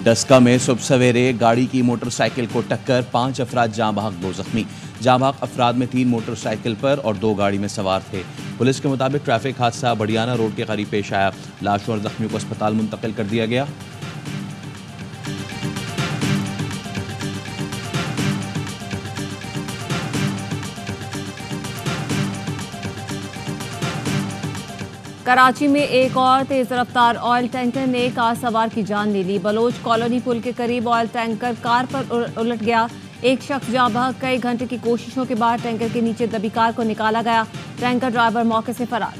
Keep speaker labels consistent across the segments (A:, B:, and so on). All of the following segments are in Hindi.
A: डस्का में सुबह सवेरे गाड़ी की मोटरसाइकिल को टक्कर, 5 अफराद जाँ बहक 2 जख्मी। जाँ बहक अफराद में 3 मोटरसाइकिल पर और 2 गाड़ी में सवार थे। पुलिस के मुताबिक ट्रैफिक हादसा बड़ियाना रोड के करीब पेश आया। लाशों और जख्मियों को अस्पताल मुंतकिल कर दिया गया।
B: कराची में एक और तेज रफ्तार ऑयल टैंकर ने कार सवार की जान ले ली। बलोच कॉलोनी पुल के करीब ऑयल टैंकर कार पर उलट गया। एक शख्स जाँ बहक, कई घंटे की कोशिशों के बाद टैंकर के नीचे दबी कार को निकाला गया। टैंकर ड्राइवर मौके से फरार।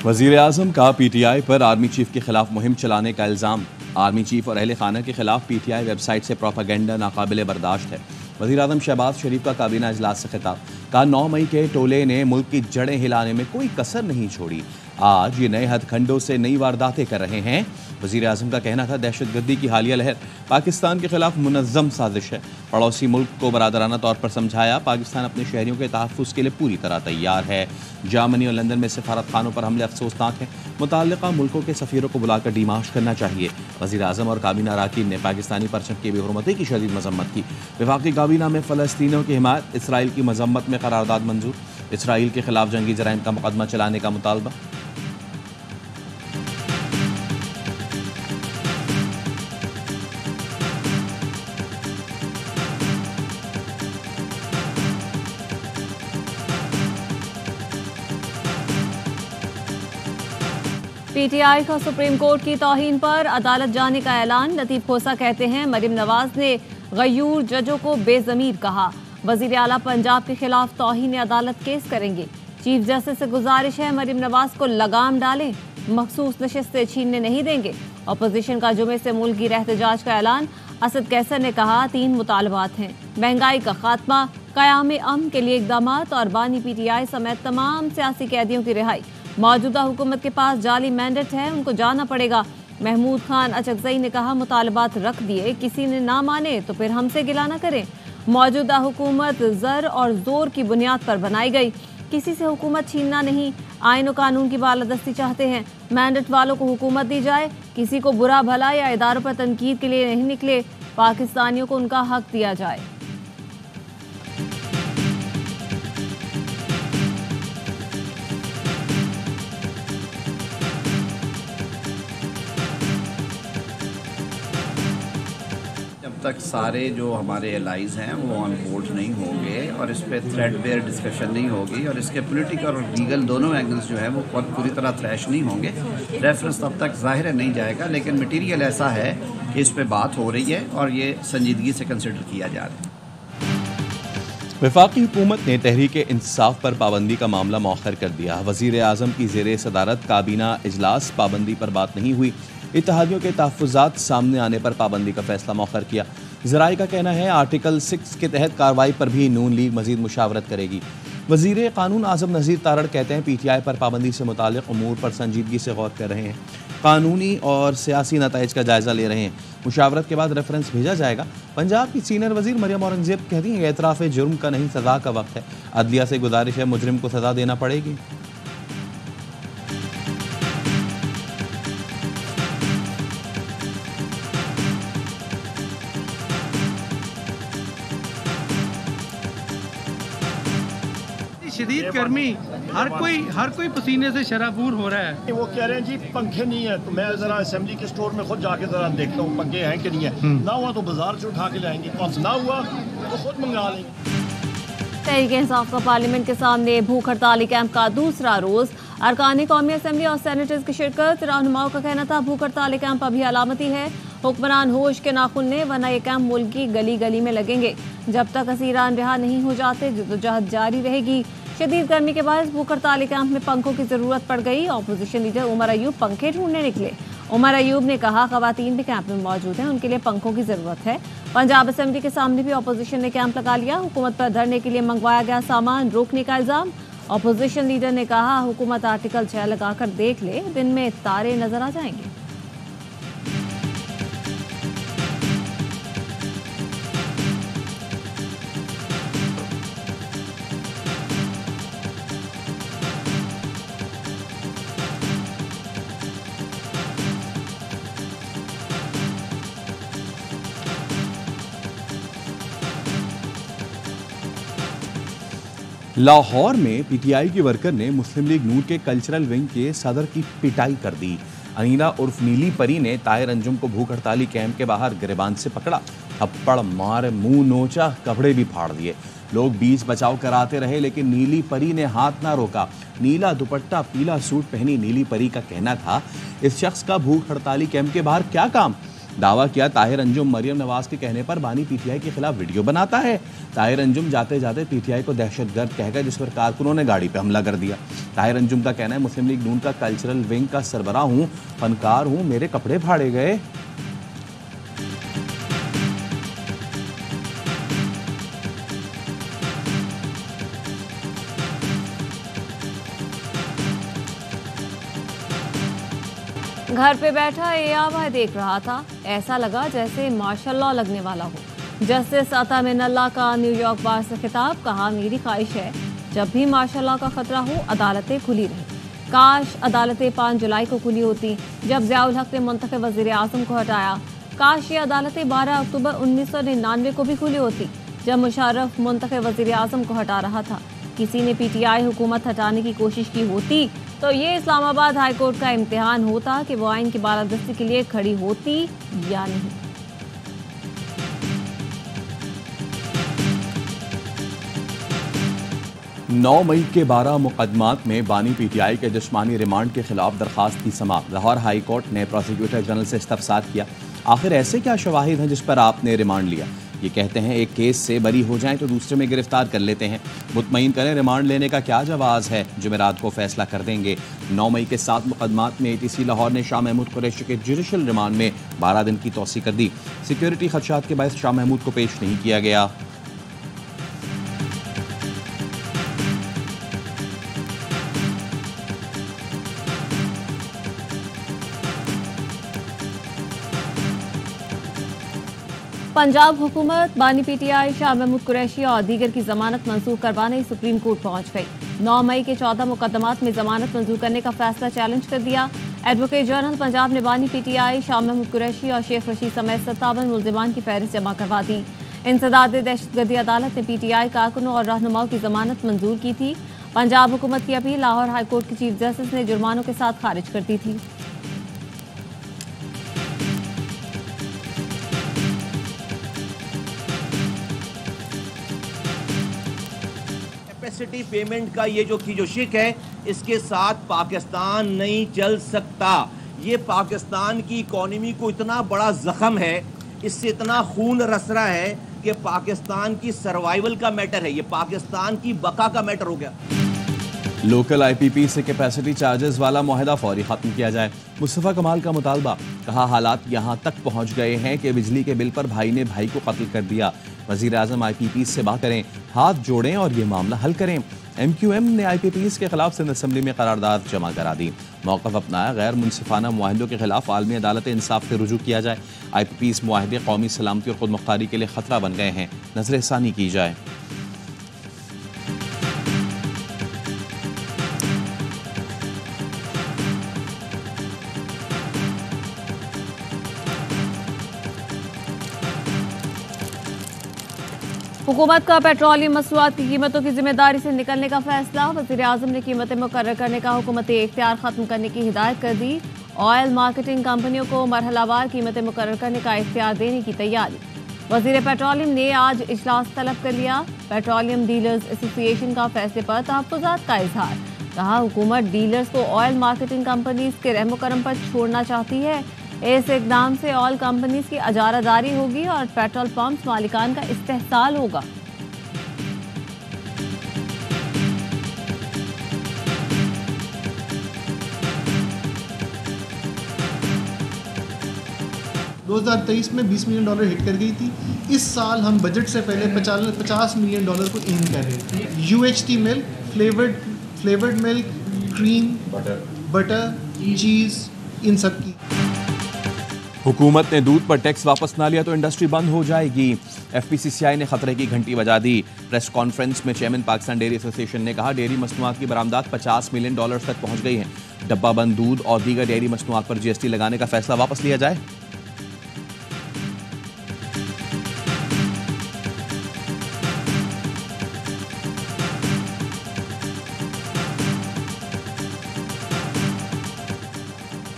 A: वजीर आजम का पीटीआई पर आर्मी चीफ के खिलाफ मुहिम चलाने का इल्जाम। आर्मी चीफ और अहले खाना के खिलाफ पीटीआई वेबसाइट से प्रोपागेंडा नाकाबिले बर्दाश्त है। वज़ीर आज़म शहबाज शरीफ का काबीना इजलास से खिताब। कहा 9 मई के टोले ने मुल्क की जड़ें हिलाने में कोई कसर नहीं छोड़ी। आज ये नए हथखंडों से नई वारदातें कर रहे हैं। वज़ीर आज़म का कहना था दहशतगर्दी की हालिया लहर पाकिस्तान के खिलाफ मुनज़्ज़म साजिश है। पड़ोसी मुल्क को बरादराना तौर पर समझाया। पाकिस्तान अपने शहरियों के तहफ़्फ़ुज़ के लिए पूरी तरह तैयार है। जर्मनी और लंदन में सफारत खानों पर हमले अफसोसनाक हैं। मुतल्लिक़ा मुल्कों के सफ़ीरों को बुलाकर डिमाश करना चाहिए। वज़ीर आज़म और काबीना अरकान ने पाकिस्तानी परचम की बेहुरमती की शदीद मज़म्मत की। वफाकी काबीना में फ़लस्तीनियों की हिमायत, इसराइल की मज़म्मत में करारदाद मंजूर। इसराइल के खिलाफ जंगी जराइम का मुकदमा चलाने का मुतालबा।
B: पीटीआई का सुप्रीम कोर्ट की तौहीन पर अदालत जाने का ऐलान। लतीफ खोसा कहते हैं मरीम नवाज ने गयूर जजों को बेज़मीर कहा। वजीर आला पंजाब के खिलाफ तौहीन अदालत केस करेंगे। चीफ जस्टिस से गुजारिश है मरीम नवाज को लगाम डालें, मखसूस नशिस्तें छीनने नहीं देंगे। अपोजिशन का जुमे से मुल्की रहतजाज का ऐलान। असद कैसर ने कहा 3 मुतालबात हैं, महंगाई का खात्मा, क़याम अमन के लिए इक़दामात और बानी पीटीआई समेत तमाम सियासी कैदियों की रिहाई। मौजूदा हुकूमत के पास जाली मैंडेट है, उनको जाना पड़ेगा। महमूद खान अचकजई ने कहा मुतालबात रख दिए, किसी ने ना माने तो फिर हमसे गिला ना करें। मौजूदा हुकूमत ज़र और ज़ोर की बुनियाद पर बनाई गई, किसी से हुकूमत छीनना नहीं। आइन और कानून की बालादस्ती चाहते हैं। मैंडेट वालों को हुकूमत दी जाए, किसी को बुरा भला या इदारों पर तनकीद के लिए नहीं निकले। पाकिस्तानियों को उनका हक दिया जाए।
C: तक सारे जो हमारे एलाइज हैं वो ऑन बोर्ड नहीं होंगे और इस पर थ्रेड बेयर डिस्कशन नहीं होगी और इसके पॉलिटिकल और लीगल दोनों एंगल्स जो है वो पूरी तरह थ्रैश नहीं होंगे, रेफरेंस तब तक ज़ाहिर नहीं जाएगा। लेकिन मटीरियल ऐसा है कि इस पर बात हो रही है और ये संजीदगी से कंसिडर किया जा रहा है।
A: वफाकी हुकूमत ने तहरीक इंसाफ पर पाबंदी का मामला मौखर कर दिया। वज़ीर आज़म की ज़ेरे सदारत काबीना इजलास, पाबंदी पर बात नहीं हुई। इत्तेहादियों के तहफ़्फ़ुज़ात सामने आने पर पाबंदी का फैसला मौखर किया। ज़राए का कहना है आर्टिकल 6 के तहत कार्रवाई पर भी नून लीग मज़ीद मुशावरत करेगी। वज़ीर कानून आज़म नज़ीर तारड़ कहते हैं पीटीआई पर पाबंदी से मुताल्लिक़ उमूर पर संजीदगी से गौर कर रहे हैं, कानूनी और सियासी नताइज का जायज़ा ले रहे हैं। मुशावरत के बाद रेफरेंस भेजा जाएगा। पंजाब की सीनियर वज़ीर मरियम औरंगज़ेब कहती हैं एतराफ़ जुर्म का नहीं, सज़ा का वक्त है। अदलिया से गुजारिश है मुजरिम को सज़ा देना पड़ेगी।
D: शदीद गर्मी, हर कोई पसीने से शराबूर हो रहा है।
E: वो कह रहे हैं जी पंखे नहीं है, तो मैं जरा असेंबली के स्टोर में खुद जाके जरा देखता हूँ पंखे हैं कि नहीं है। ना हुआ तो बाजार से उठा के लाएंगे, और ना हुआ तो खुद मंगा लेंगे।
B: तहरीक इंसाफ का पार्लियामेंट के सामने भूख हड़ताली कैंप का दूसरा रोज। अरकान कौमी असम्बली और सेनेटर्स की शिरकत। रहनुमाओं का कहना था भूख हड़ताली कैंप अभी अलामती है, हुक्मरान होश के नाखुन ने, वरना ये कैंप मुल्क की गली गली में लगेंगे। जब तक असीरान रिहा नहीं हो जाते जद्दोजहद जारी रहेगी। शदीद गर्मी के बाद भूख हड़ताली कैंप में पंखों की जरूरत पड़ गई। अपोजिशन लीडर उमर अयूब पंखे ढूंढने निकले। उमर अयूब ने कहा खवातीन भी कैंप में मौजूद हैं, उनके लिए पंखों की जरूरत है। पंजाब असेंबली के सामने भी अपोजिशन ने कैंप लगा लिया। हुकूमत पर धरने के लिए मंगवाया गया सामान रोकने का इल्जाम। अपोजिशन लीडर ने कहा हुकूमत आर्टिकल 6 लगाकर देख ले, दिन में तारे नजर आ जाएंगे।
A: लाहौर में पीटीआई की वर्कर ने मुस्लिम लीग नून के कल्चरल विंग के सदर की पिटाई कर दी। अनीना उर्फ नीली परी ने ताहिर अंजुम को भूख हड़ताली कैंप के बाहर गिरबान से पकड़ा, थप्पड़ मार, मुंह नोचा, कपड़े भी फाड़ दिए। लोग बीच बचाव कराते रहे लेकिन नीली परी ने हाथ ना रोका। नीला दुपट्टा, पीला सूट पहनी नीली परी का कहना था, इस शख्स का भूख हड़ताली कैंप के बाहर क्या काम। दावा किया ताहिर अंजुम मरियम नवाज के कहने पर बानी पीटीआई के खिलाफ वीडियो बनाता है। ताहिर अंजुम जाते जाते पीटीआई को दहशतगर्द कहकर जिस पर कारकुनों ने गाड़ी पर हमला कर दिया। ताहिर अंजुम का कहना है, मुस्लिम लीग नून का कल्चरल विंग का सरबराह हूँ, फनकार हूँ, मेरे कपड़े फाड़े गए।
B: घर पे बैठा एआवाई देख रहा था, ऐसा लगा जैसे माशाल्लाह लगने वाला हो। जस्टिस अता मिनल्लाह का न्यूयॉर्क बार से खिताब, कहा मेरी ख्वाहिश है जब भी माशाल्लाह का खतरा हो अदालतें खुली रहें। काश अदालतें 5 जुलाई को खुली होती जब ज़ियाउल हक ने मुंतखब वज़ीर आज़म को हटाया। काश ये अदालतें 12 अक्टूबर 1999 को भी खुली होती जब मुशर्रफ मुंतखब वज़ीर आज़म को हटा रहा था। किसी ने पीटीआई हुकूमत हटाने की कोशिश की होती तो ये इस्लामाबाद हाई कोर्ट का इम्तिहान होता कि वो आइन की बालादस्ती के लिए खड़ी होती या नहीं।
A: नौ मई के 12 मुकदमात में बानी पीटीआई के जिस्मानी रिमांड के खिलाफ दरखास्त की समाअत। लाहौर हाई कोर्ट ने प्रोसिक्यूटर जनरल से इस्तफसार किया, आखिर ऐसे क्या शवाहिद हैं जिस पर आपने रिमांड लिया। ये कहते हैं एक केस से बरी हो जाएं तो दूसरे में गिरफ्तार कर लेते हैं। मुतमईन करें रिमांड लेने का क्या जवाज़ है, जुमेरात को फैसला कर देंगे। 9 मई के 7 मुकदमात में एटीसी लाहौर ने शाह महमूद कुरैशी के जुडिशल रिमांड में 12 दिन की तौसी कर दी। सिक्योरिटी खदशात के बायस शाह महमूद को पेश नहीं किया गया।
B: पंजाब हुकूमत बानी पीटीआई शाह महमूद कुरैशी और दीगर की जमानत मंजूर करवाने सुप्रीम कोर्ट पहुंच गई। 9 मई के 14 मुकदमात में जमानत मंजूर करने का फैसला चैलेंज कर दिया। एडवोकेट जनरल पंजाब ने बानी पीटीआई शाह महमूद कुरैशी और शेख रशीद समेत 57 मुल्जिमान की फहरिस्त जमा करवा दी। इंसदाद दहशतगर्दी अदालत ने पीटीआई कारकुनों और रहनुमाओं की जमानत मंजूर की थी। पंजाब हुकूमत की अपील लाहौर हाई कोर्ट की चीफ जस्टिस ने जुर्मानों के साथ खारिज कर दी थी।
F: कैपेसिटी पेमेंट का ये जो शिक है, इसके साथ पाकिस्तान नहीं चल सकता। ये पाकिस्तान की इकोनॉमी को इतना बड़ा जख्म है, इससे इतना खून रस रहा है कि पाकिस्तान की सर्वाइवल का मैटर है, ये पाकिस्तान की बका का मैटर हो गया।
A: लोकल आईपीपी से कैपेसिटी चार्जेस वाला मुआहदा फौरी खत्म किया जाए। मुस्तफ़ा कमाल का मुतालबा, कहा हालात यहाँ तक पहुँच गए हैं कि बिजली के बिल पर भाई ने भाई को कत्ल कर दिया। वज़ीर आज़म आईपीपी से बात करें, हाथ जोड़ें और ये मामला हल करें। MQM ने आईपीपी के खिलाफ सिंध असम्बली में करारदाद जमा करा दी। मौक़िफ़ अपनाया, गैर मुनसिफाना मुआहदों के खिलाफ आलमी अदालत इंसाफ से रुजू किया जाए। आईपीपी इस मुआहदे कौमी सलामती और खुद मुख्तारी के लिए खतरा बन गए हैं, नज़रसानी की जाए।
B: हुकूमत का पेट्रोलियम मसनूआत की कीमतों की जिम्मेदारी से निकलने का फैसला। वज़ीर आज़म ने कीमतें मुकर्रर करने का हुकूमती इख्तियार खत्म करने की हिदायत कर दी। ऑयल मार्केटिंग कंपनियों को मरहलावार कीमतें मुकर्रर करने का इख्तियार देने की तैयारी। वज़ीर पेट्रोलियम ने आज इजलास तलब कर लिया। पेट्रोलियम डीलर्स एसोसिएशन का फैसले पर तहफ़्फ़ुज़ात का इजहार। कहा हुकूमत डीलर्स को ऑयल मार्केटिंग कंपनीज के रहमो करम पर छोड़ना चाहती है। इस इक़दाम से ऑयल कंपनीज की अजारादारी होगी और पेट्रोल पंप मालिकान का इस्तेहसाल होगा।
G: $2023 में $20 मिलियन हिट कर गई थी। इस साल हम बजट से पहले $50 मिलियन को एम कर रहे थे। UHT milk, flavoured milk, cream, butter, cheese, इन सब की।
A: हुकूमत ने दूध पर टैक्स वापस ना लिया तो इंडस्ट्री बंद हो जाएगी। FPCCI ने खतरे की घंटी बजा दी। प्रेस कॉन्फ्रेंस में चेयरमैन पाकिस्तान डेयरी एसोसिएशन ने कहा डेयरी मसनूआत की बरामदात $50 मिलियन तक पहुंच गई है। डब्बा बंद दूध और दीगर डेयरी मसनूआत पर GST लगाने का फैसला वापस लिया जाए।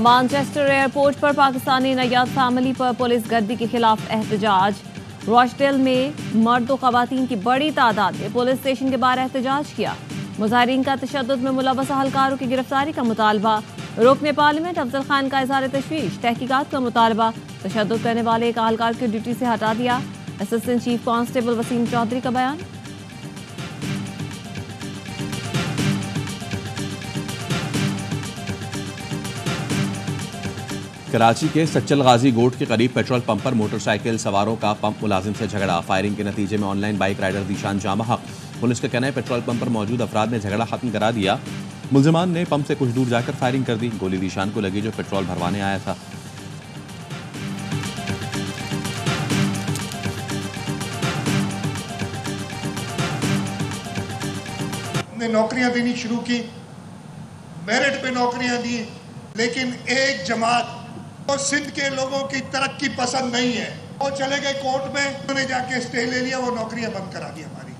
B: मानचेस्टर एयरपोर्ट पर पाकिस्तानी नैयाद फैमिली पर पुलिस गर्दी के खिलाफ एहतजाज। रॉचडेल में मर्द और खवातीन की बड़ी तादाद ने पुलिस स्टेशन के बाहर एहतजाज किया। मुजाहिरीन का तशद्दुद में मुलव्वस अहलकारों की गिरफ्तारी का मुतालबा। रुकने पार्लियामेंट अफजल खान का इज़हार तशवीश, तहकीकात का मुतालबा। तशद्दुद करने वाले एक अहलकार की ड्यूटी से हटा दिया। Assistant chief constable Waseem Chaudhry का बयान।
A: कराची के सच्चल गाजी गोट के करीब पेट्रोल पंप पर मोटरसाइकिल सवारों का पंप मुलाजिम से झगड़ा। फायरिंग के नतीजे में ऑनलाइन बाइक राइडर दीशान जाँ बहक। पुलिस का कहना है पेट्रोल पंप पर मौजूद अफराद ने झगड़ा खत्म करा दिया। मुलजिमान ने पंप से कुछ दूर जाकर फायरिंग कर दी। गोली दीशान को लगी जो पेट्रोल भरवाने आया था।
H: हमने नौकरियां देनी शुरू की, मेरिट पे नौकरियां दी, लेकिन एक जमात और सिंध के लोगों की तरक्की पसंद नहीं है। वो चले गए कोर्ट में, उन्होंने जाके स्टे ले लिया, वो नौकरियां बंद करा दी हमारी।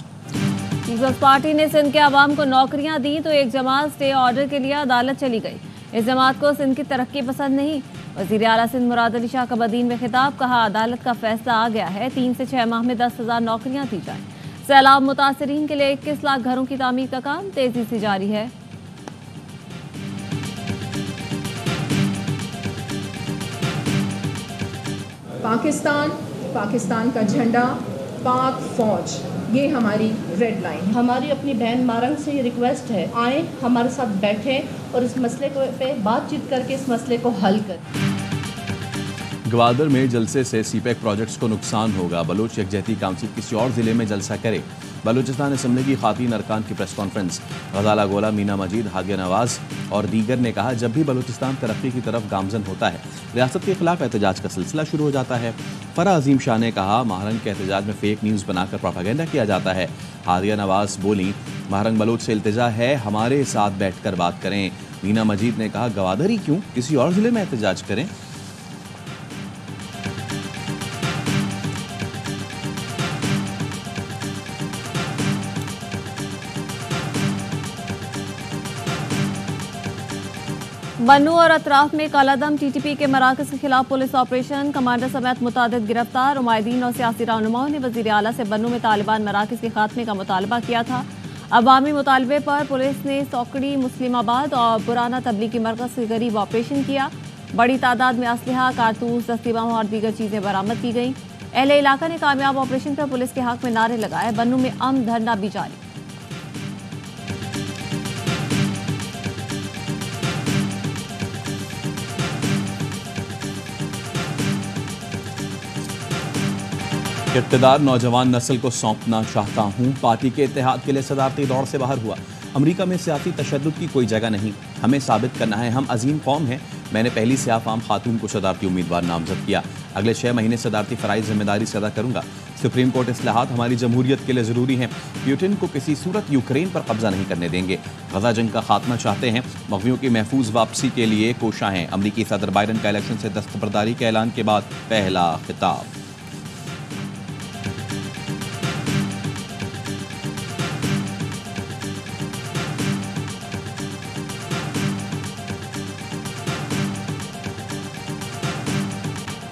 B: पीपल्स पार्टी ने सिंध के आवाम को नौकरियां दी तो एक जमात स्टे ऑर्डर के लिए अदालत चली गई। इस जमात को सिंध की तरक्की पसंद नहीं। वज़ीर आला सिंध मुराद अली शाह का बदीन में खिताब, कहा अदालत का फैसला आ गया है, 3 से 6 माह में 10,000 नौकरियां दी जाएं। सैलाब मुतासरीन के लिए 21 लाख घरों की तामीर का काम तेजी से जारी है।
I: पाकिस्तान का झंडा, पाक फौज, ये हमारी रेड लाइन।
J: हमारी अपनी बहन मारंग से ये रिक्वेस्ट है, आए हमारे साथ बैठें और इस मसले को पे बातचीत करके इस मसले को हल करें।
A: ग्वादर में जलसे से सीपैक प्रोजेक्ट्स को नुकसान होगा। बलोच यकजहती काउंसिल किसी और जिले में जलसा करे। बलूचिस्तान असम्बली की खातीन अरकान की प्रेस कॉन्फ्रेंस। गजाला गोला, मीना मजीद, हादिया नवाज और दीगर ने कहा, जब भी बलूचिस्तान तरक्की की तरफ गामजन होता है रियासत के खिलाफ एहतजाज का सिलसिला शुरू हो जाता है। फरा अजीम शाह ने कहा, महारंग के एहतजाज में फेक न्यूज़ बनाकर प्रोपेगेंडा किया जाता है। हादिया नवाज बोली, महारंग बलोच से इल्तिजा है हमारे साथ बैठकर बात करें। मीना मजीद ने कहा, ग्वादर ही क्यों, किसी और जिले में एहतजाज करें।
B: बन्नू और अतराफ में कालादम टीटीपी के मराकज के खिलाफ पुलिस ऑपरेशन। कमांडर समेत मुतादिद गिरफ्तार। उमायदीन और सियासी रहनुमाओं ने वज़ीर आला से बन्नू में तालिबान मराकज के खात्मे का मुतालबा किया था। अवामी मुतालबे पर पुलिस ने सौकड़ी, मुस्लिमाबाद और पुराना तबलीगी मरकज के करीब ऑपरेशन किया। बड़ी तादाद में असलहा, कारतूस, दस्ती बम और दीगर चीजें बरामद की गईं। अहले इलाका ने कामयाब ऑपरेशन पर पुलिस के हक में नारे लगाए। बन्नू में अमन धरना भी जारी।
A: इक़्तिदार नौजवान नस्ल को सौंपना चाहता हूँ। पार्टी के इत्तेहाद के लिए सदारती दौड़ से बाहर हुआ। अमेरिका में सियासी तशद्दुद की कोई जगह नहीं। हमें साबित करना है हम अजीम कौम हैं। मैंने पहली सियाह फाम खातून को सदारती उम्मीदवार नामजद किया। अगले 6 महीने सदारती फ़राइज़ जिम्मेदारी से अदा करूँगा। सुप्रीम कोर्ट इस्लाहात हमारी जमहूरियत के लिए ज़रूरी हैं। पुतिन को किसी सूरत यूक्रेन पर कब्जा नहीं करने देंगे। गजा जंग का खात्मा चाहते हैं। मग़वियों की महफूज वापसी के लिए कोशा हैं। अमरीकी सदर बाइडन का इलेक्शन से दस्तबरदारी के ऐलान के बाद पहला खिताब।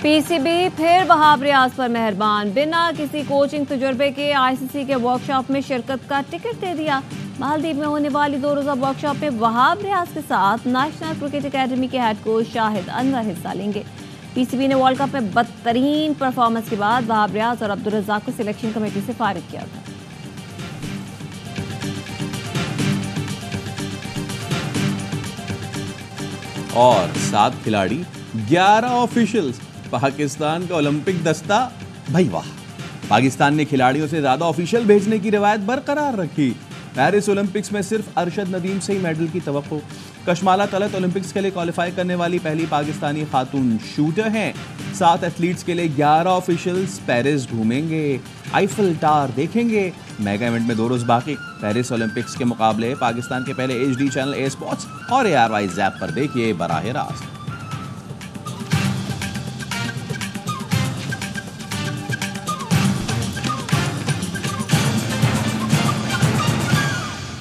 B: पीसीबी फिर वहाब रियाज पर मेहरबान। बिना किसी कोचिंग तजुर्बे के आईसीसी के वर्कशॉप में शिरकत का टिकट दे दिया। मालदीव में होने वाली 2 रोज़ा वर्कशॉप में वहाब रियाज के साथ नेशनल क्रिकेट अकेडमी के हेड कोच शाहिद अनवर हिस्सा लेंगे। पीसीबी ने वर्ल्ड कप में बदतरीन परफॉर्मेंस के बाद वहाब रियाज और अब्दुल रज़ाक को सिलेक्शन कमेटी से फारिग किया था।
A: और 7 खिलाड़ी, 11 ऑफिशियल्स। पाकिस्तान का ओलंपिक दस्ता, भाई वाह। पाकिस्तान ने खिलाड़ियों से ज्यादा ऑफिशियल भेजने की रिवायत बरकरार रखी। पेरिस ओलंपिक्स में सिर्फ अरशद नदीम से ही मेडल की तवक्को। कशमाला तलत ओलंपिक्स के लिए क्वालिफाई करने वाली पहली पाकिस्तानी खातून शूटर हैं। 7 एथलीट्स के लिए 11 ऑफिशियल्स पेरिस घूमेंगे, आईफल टावर देखेंगे। मेगा इवेंट में 2 रोज बाकी। पेरिस ओलंपिक्स के मुकाबले पाकिस्तान के पहले HD चैनल A स्पोर्ट्स और ARY ज़ैप पर देखिए बराह रास्त।